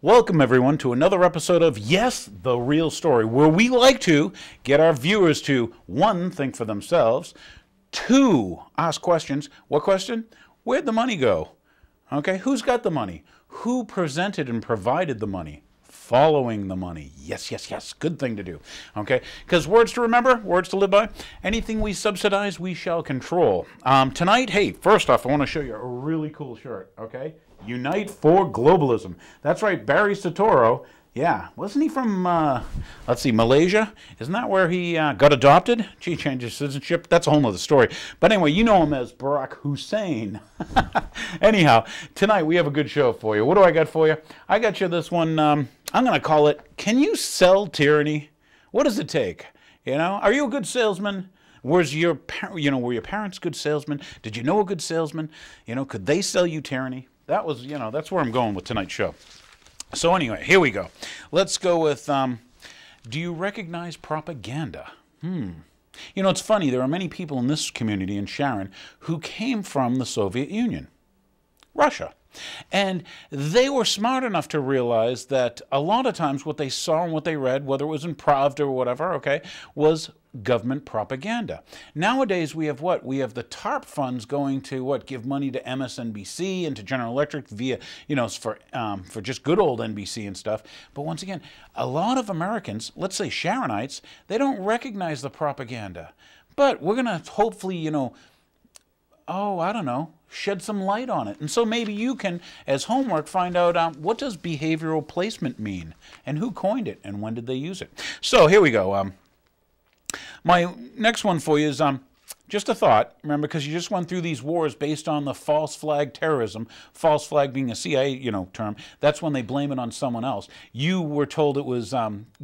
Welcome, everyone, to another episode of Yes, the Real Story, where we like to get our viewers to, one, think for themselves, two, ask questions. What question? Where'd the money go? Okay, who's got the money? Who presented and provided the money? Following the money. Yes, yes, yes. Good thing to do. Okay, because words to remember, words to live by. Anything we subsidize, we shall control. Tonight, hey, first off, I want to show you a really cool shirt, okay? Unite for Globalism. That's right, Barry Soetoro. Yeah, wasn't he from, let's see, Malaysia? Isn't that where he got adopted? Gee, changed his citizenship. That's a whole other story. But anyway, you know him as Barack Hussein. Anyhow, tonight we have a good show for you. What do I got for you? I got you this one, I'm going to call it, Can You Sell Tyranny? What does it take? You know, are you a good salesman? Were your parents good salesmen? Did you know a good salesman? You know, could they sell you tyranny? That was, you know, that's where I'm going with tonight's show. So anyway, here we go. Let's go with, do you recognize propaganda? You know, it's funny. There are many people in this community in Sharon who came from the Soviet Union, Russia. And they were smart enough to realize that a lot of times what they saw and what they read, whether it was in Pravda or whatever, okay, was government propaganda. Nowadays we have what? We have the TARP funds going to what? Give money to MSNBC and to General Electric via, you know, for just good old NBC and stuff. But once again, a lot of Americans, let's say Sharonites, they don't recognize the propaganda. But we're going to hopefully, you know, I don't know, shed some light on it. And so maybe you can, as homework, find out what does behavioral placement mean and who coined it and when did they use it. So here we go. My next one for you is just a thought, remember, because you just went through these wars based on the false flag terrorism, false flag being a CIA, you know, term. That's when they blame it on someone else. You were told it was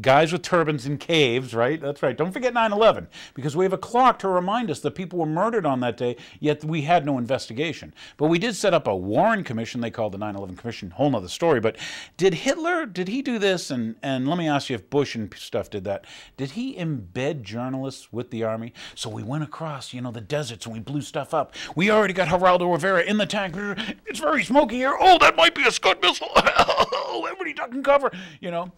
guys with turbans in caves, right? That's right. Don't forget 9/11, because we have a clock to remind us that people were murdered on that day, yet we had no investigation. But we did set up a Warren Commission, they called the 9/11 Commission, whole nother story. But did Hitler, did he do this? And let me ask you if Bush and stuff did that. Did he embed journalists with the army? So we went across, you know, the deserts and we blew stuff up. We already got Geraldo Rivera in the tank. It's very smoky here. Oh, that might be a Scud missile. Oh, everybody duck and cover. You know.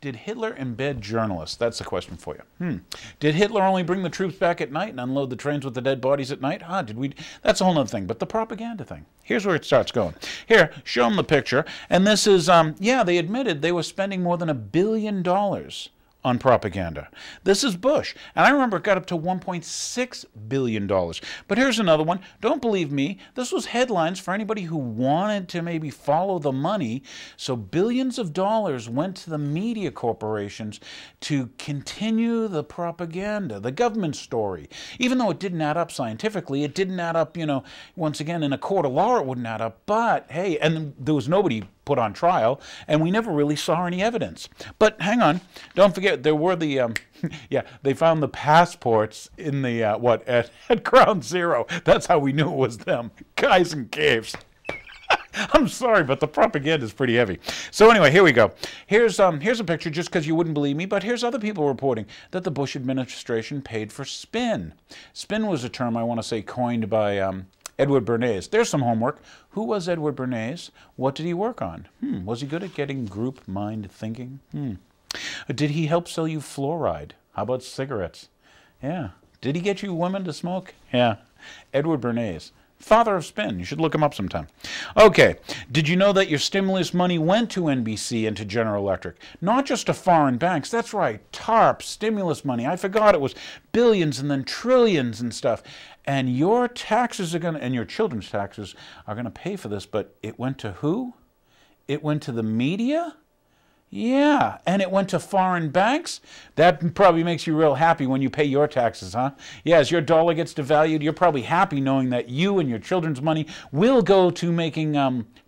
Did Hitler embed journalists? That's the question for you. Did Hitler only bring the troops back at night and unload the trains with the dead bodies at night? Did we? That's a whole other thing. But the propaganda thing. Here's where it starts going. Here, show them the picture. And this is, yeah, they admitted they were spending more than $1 billion on propaganda. This is Bush. And I remember it got up to $1.6 billion. But here's another one. Don't believe me. This was headlines for anybody who wanted to maybe follow the money. So billions of dollars went to the media corporations to continue the propaganda, the government story. Even though it didn't add up scientifically, it didn't add up, you know, once again, in a court of law it wouldn't add up. But, hey, and there was nobody put on trial, and we never really saw any evidence. But hang on, don't forget, there were the, yeah, they found the passports in the, at Ground Zero. That's how we knew it was them, guys in caves. I'm sorry, but the propaganda is pretty heavy. So anyway, here we go. Here's a picture, just because you wouldn't believe me, but here's other people reporting that the Bush administration paid for spin. Spin was a term, I want to say, coined by Edward Bernays. There's some homework. Who was Edward Bernays? What did he work on? Was he good at getting group mind thinking? Did he help sell you fluoride? How about cigarettes? Yeah. Did he get you women to smoke? Yeah. Edward Bernays. Father of spin. You should look him up sometime. Okay. Did you know that your stimulus money went to NBC and to General Electric? Not just to foreign banks. That's right. TARP, stimulus money. I forgot it was billions and then trillions and stuff. And your taxes are going to, and your children's taxes are going to pay for this. But it went to who? It went to the media? Yeah, and it went to foreign banks? That probably makes you real happy when you pay your taxes, huh? Yeah, as your dollar gets devalued, you're probably happy knowing that you and your children's money will go to making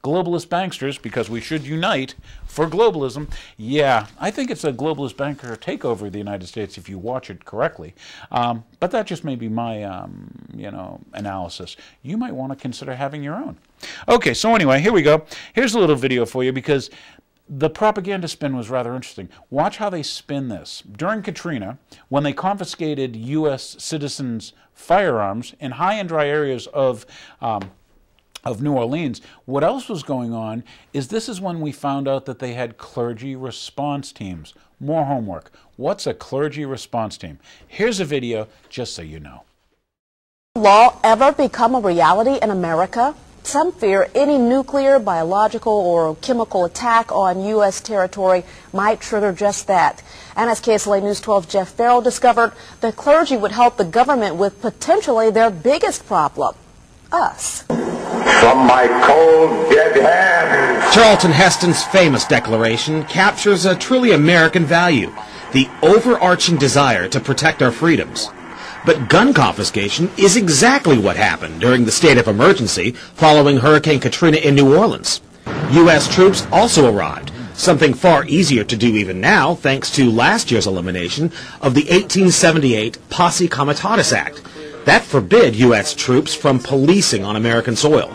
globalist banksters, because we should unite for globalism. Yeah, I think it's a globalist banker takeover of the United States if you watch it correctly. But that just may be my, you know, analysis. You might want to consider having your own. Okay, so anyway, here we go. Here's a little video for you, because the propaganda spin was rather interesting. Watch how they spin this. During Katrina, when they confiscated U.S. citizens' firearms in high and dry areas of of New Orleans. What else was going on is this is when we found out that they had clergy response teams. More homework. What's a clergy response team? Here's a video just so you know. Law ever become a reality in America? Some fear any nuclear, biological, or chemical attack on U.S. territory might trigger just that. And as KSLA News 12's Jeff Farrell discovered, the clergy would help the government with potentially their biggest problem, us. From my cold, dead hands. Charlton Heston's famous declaration captures a truly American value, the overarching desire to protect our freedoms. But gun confiscation is exactly what happened during the state of emergency following Hurricane Katrina in New Orleans. U.S. troops also arrived, something far easier to do even now thanks to last year's elimination of the 1878 Posse Comitatus Act. That forbid U.S. troops from policing on American soil.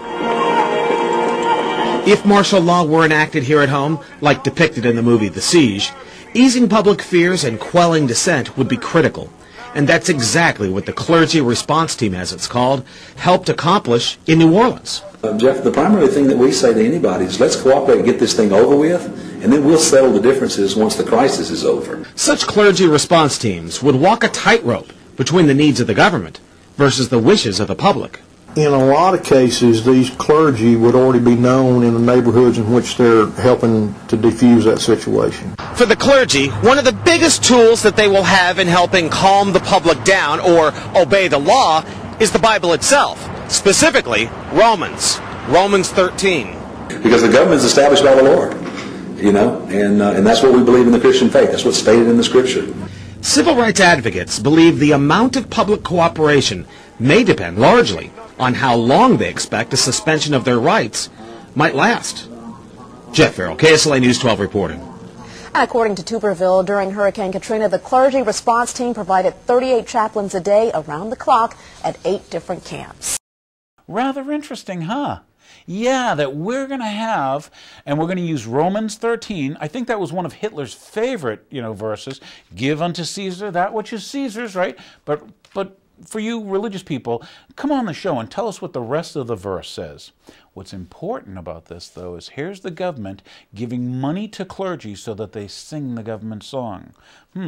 If martial law were enacted here at home, like depicted in the movie The Siege, easing public fears and quelling dissent would be critical. And that's exactly what the Clergy Response Team, as it's called, helped accomplish in New Orleans. Jeff, the primary thing that we say to anybody is let's cooperate and get this thing over with, and then we'll settle the differences once the crisis is over. Such clergy response teams would walk a tightrope between the needs of the government versus the wishes of the public. In a lot of cases, these clergy would already be known in the neighborhoods in which they're helping to defuse that situation. For the clergy, one of the biggest tools that they will have in helping calm the public down or obey the law is the Bible itself, specifically Romans 13. Because the government is established by the Lord, you know, and that's what we believe in the Christian faith. That's what's stated in the Scripture. Civil rights advocates believe the amount of public cooperation may depend largely on how long they expect a suspension of their rights might last. Jeff Farrell, KSLA News 12 reporting. And according to Tuberville, during Hurricane Katrina, the clergy response team provided 38 chaplains a day around the clock at 8 different camps. Rather interesting, huh? Yeah, that we're going to have, and we're going to use Romans 13. I think that was one of Hitler's favorite, verses. Give unto Caesar that which is Caesar's, right? But for you religious people, come on the show and tell us what the rest of the verse says. What's important about this, though, is here's the government giving money to clergy so that they sing the government song.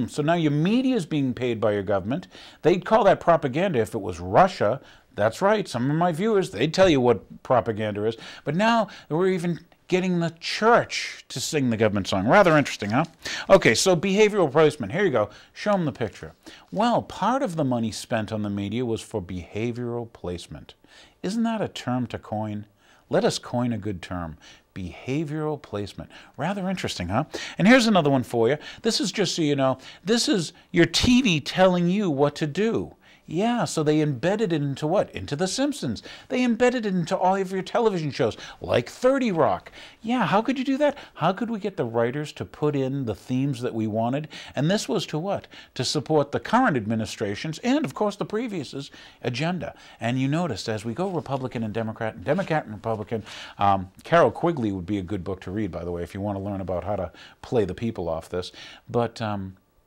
So now your media is being paid by your government. They'd call that propaganda if it was Russia. That's right, some of my viewers, they'd tell you what propaganda is. But now we're even getting the church to sing the government song. Rather interesting, huh? Okay, so behavioral placement. Here you go. Show them the picture. Well, part of the money spent on the media was for behavioral placement. Isn't that a term to coin? Let us coin a good term. Behavioral placement. Rather interesting, huh? And here's another one for you. This is just so you know, this is your TV telling you what to do. Yeah, so they embedded it into what? Into The Simpsons. They embedded it into all of your television shows, like 30 Rock. Yeah, how could you do that? How could we get the writers to put in the themes that we wanted? And this was to what? To support the current administration's and, of course, the previous' agenda. And you noticed, as we go Republican and Democrat and Republican, Carol Quigley would be a good book to read, by the way, if you want to learn about how to play the people off this. But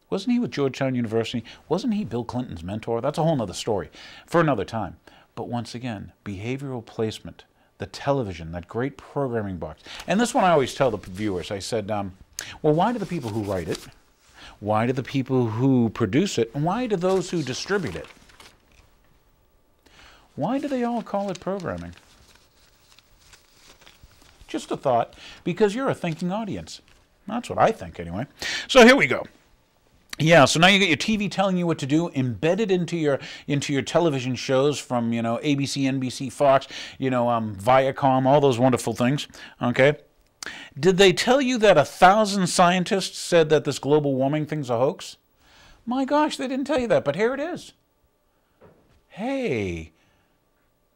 wasn't he with Georgetown University? Wasn't he Bill Clinton's mentor? That's a whole other story for another time. But once again, behavioral placement, the television, that great programming box. And this one I always tell the viewers. I said, well, why do the people who write it, why do the people who produce it, and why do those who distribute it, why do they all call it programming? Just a thought, because you're a thinking audience. That's what I think anyway. So here we go. Yeah, so now you get your TV telling you what to do, embedded into your television shows from, ABC, NBC, Fox, Viacom, all those wonderful things, okay? Did they tell you that 1,000 scientists said that this global warming thing's a hoax? My gosh, they didn't tell you that, but here it is. Hey.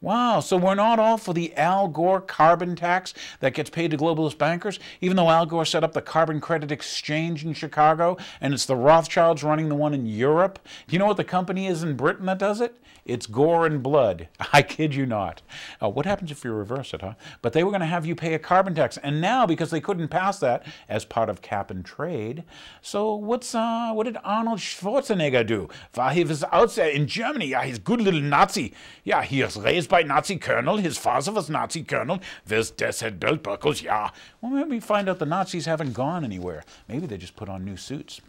Wow, so we're not all for the Al Gore carbon tax that gets paid to globalist bankers, even though Al Gore set up the carbon credit exchange in Chicago, and it's the Rothschilds running the one in Europe. Do you know what the company is in Britain that does it? It's Gore and Blood. I kid you not. What happens if you reverse it, huh? But they were going to have you pay a carbon tax, and now, because they couldn't pass that as part of cap and trade, so what did Arnold Schwarzenegger do? He was out there in Germany. Yeah, he's a good little Nazi. Yeah, he was raised by Nazi colonel. His father was Nazi colonel. This death had belt buckles, yeah. Well, maybe we find out the Nazis haven't gone anywhere. Maybe they just put on new suits.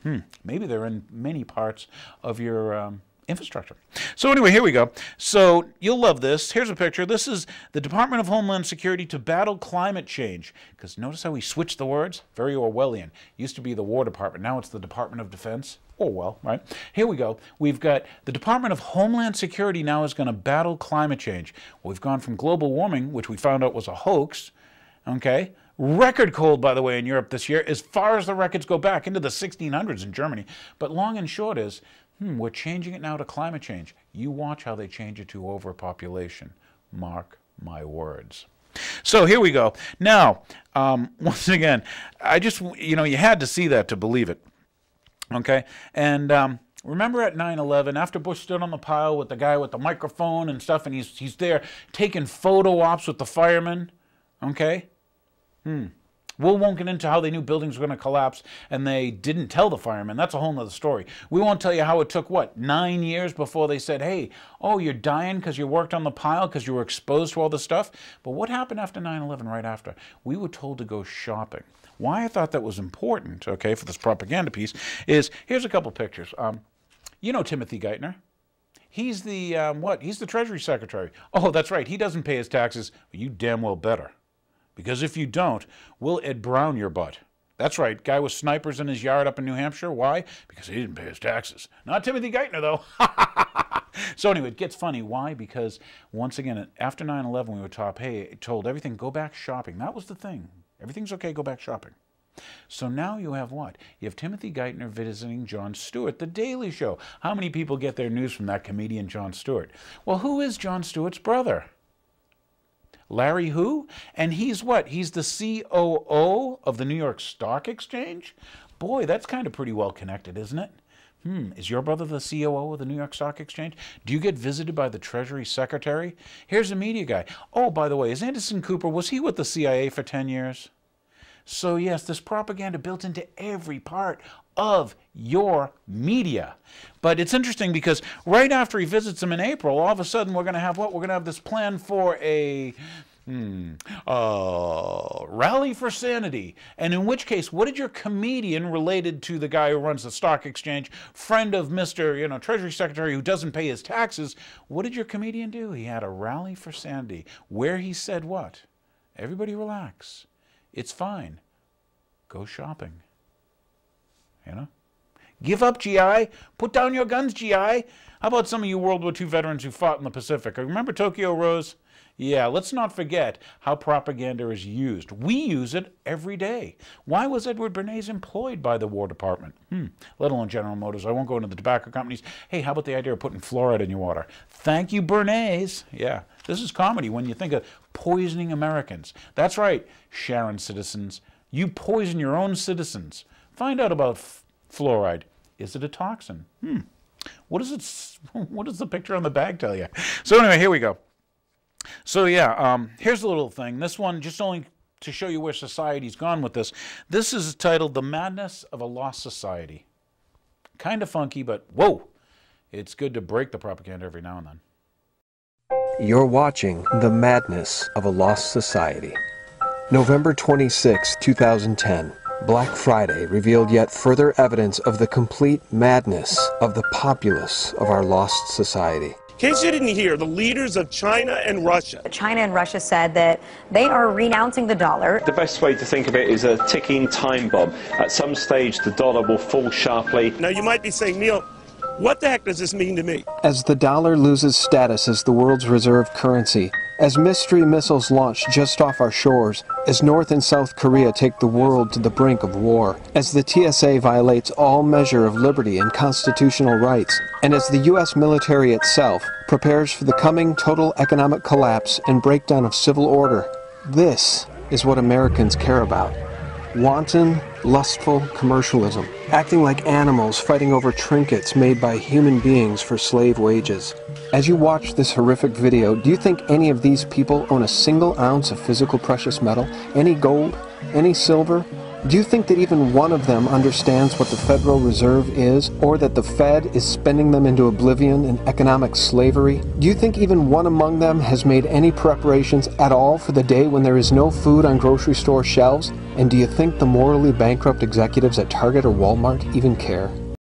Maybe they're in many parts of your infrastructure. So anyway, here we go. So you'll love this. Here's a picture. This is the Department of Homeland Security to battle climate change. Because notice how we switched the words? Very Orwellian. Used to be the War Department. Now it's the Department of Defense. Orwell, right? Here we go. We've got the Department of Homeland Security now is going to battle climate change. We've gone from global warming, which we found out was a hoax, okay? Record cold, by the way, in Europe this year, as far as the records go back into the 1600s in Germany. But long and short is, we're changing it now to climate change. You watch how they change it to overpopulation. Mark my words. So here we go. Now, once again, I just, you had to see that to believe it. Okay? And remember at 9/11, after Bush stood on the pile with the guy with the microphone and stuff, and he's there taking photo ops with the firemen? Okay? We won't get into how they knew buildings were going to collapse and they didn't tell the firemen. That's a whole nother story. We won't tell you how it took, 9 years before they said, hey, oh, you're dying because you worked on the pile because you were exposed to all this stuff? But what happened after 9/11, right after? We were told to go shopping. Why I thought that was important, okay, for this propaganda piece is, here's a couple pictures. You know Timothy Geithner. He's the, He's the Treasury Secretary. Oh, that's right. He doesn't pay his taxes, but you damn well better. Because if you don't, we'll Ed Brown your butt. That's right, guy with snipers in his yard up in New Hampshire. Why? Because he didn't pay his taxes. Not Timothy Geithner, though. So anyway, it gets funny. Why? Because, once again, after 9/11, we were told everything, go back shopping. That was the thing. Everything's okay, go back shopping. So now you have what? You have Timothy Geithner visiting Jon Stewart, The Daily Show. How many people get their news from that comedian Jon Stewart? Well, who is Jon Stewart's brother? Larry who? And he's what? He's the COO of the New York Stock Exchange? Boy, that's kind of pretty well connected, isn't it? Is your brother the COO of the New York Stock Exchange? Do you get visited by the Treasury Secretary? Here's a media guy. Oh, by the way, is Anderson Cooper, was he with the CIA for 10 years? So yes, this propaganda built into every part of your media. But it's interesting because right after he visits them in April, all of a sudden we're going to have what? We're going to have this plan for a rally for sanity. And in which case, what did your comedian related to the guy who runs the stock exchange, friend of Mr. Treasury Secretary who doesn't pay his taxes, what did your comedian do? He had a rally for sanity where he said what? Everybody relax. It's fine. Go shopping. Give up, GI. Put down your guns, GI. How about some of you World War II veterans who fought in the Pacific? Remember Tokyo Rose? Yeah, let's not forget how propaganda is used. We use it every day. Why was Edward Bernays employed by the War Department? Let alone General Motors. I won't go into the tobacco companies. Hey, how about the idea of putting fluoride in your water? Thank you, Bernays. Yeah, this is comedy when you think of poisoning Americans. That's right, Sharon citizens. You poison your own citizens. Find out about fluoride. Is it a toxin? What does the picture on the bag tell you? So anyway, here we go. So yeah, here's a little thing. This one, just only to show you where society's gone with this. This is titled The Madness of a Lost Society. Kind of funky, but whoa, it's good to break the propaganda every now and then. You're watching The Madness of a Lost Society. November 26, 2010. Black Friday revealed yet further evidence of the complete madness of the populace of our lost society. In case you didn't hear, the leaders of China and Russia. China and Russia said that they are renouncing the dollar. The best way to think of it is a ticking time bomb. At some stage, the dollar will fall sharply. Now, you might be saying, Neil, what the heck does this mean to me? As the dollar loses status as the world's reserve currency, as mystery missiles launch just off our shores, as North and South Korea take the world to the brink of war, as the TSA violates all measure of liberty and constitutional rights, and as the U.S. military itself prepares for the coming total economic collapse and breakdown of civil order, this is what Americans care about. Wanton, lustful commercialism, acting like animals fighting over trinkets made by human beings for slave wages. As you watch this horrific video, do you think any of these people own a single ounce of physical precious metal? Any gold? Any silver? Do you think that even one of them understands what the Federal Reserve is, or that the Fed is spending them into oblivion in economic slavery? Do you think even one among them has made any preparations at all for the day when there is no food on grocery store shelves? And do you think the morally bankrupt executives at Target or Walmart even care?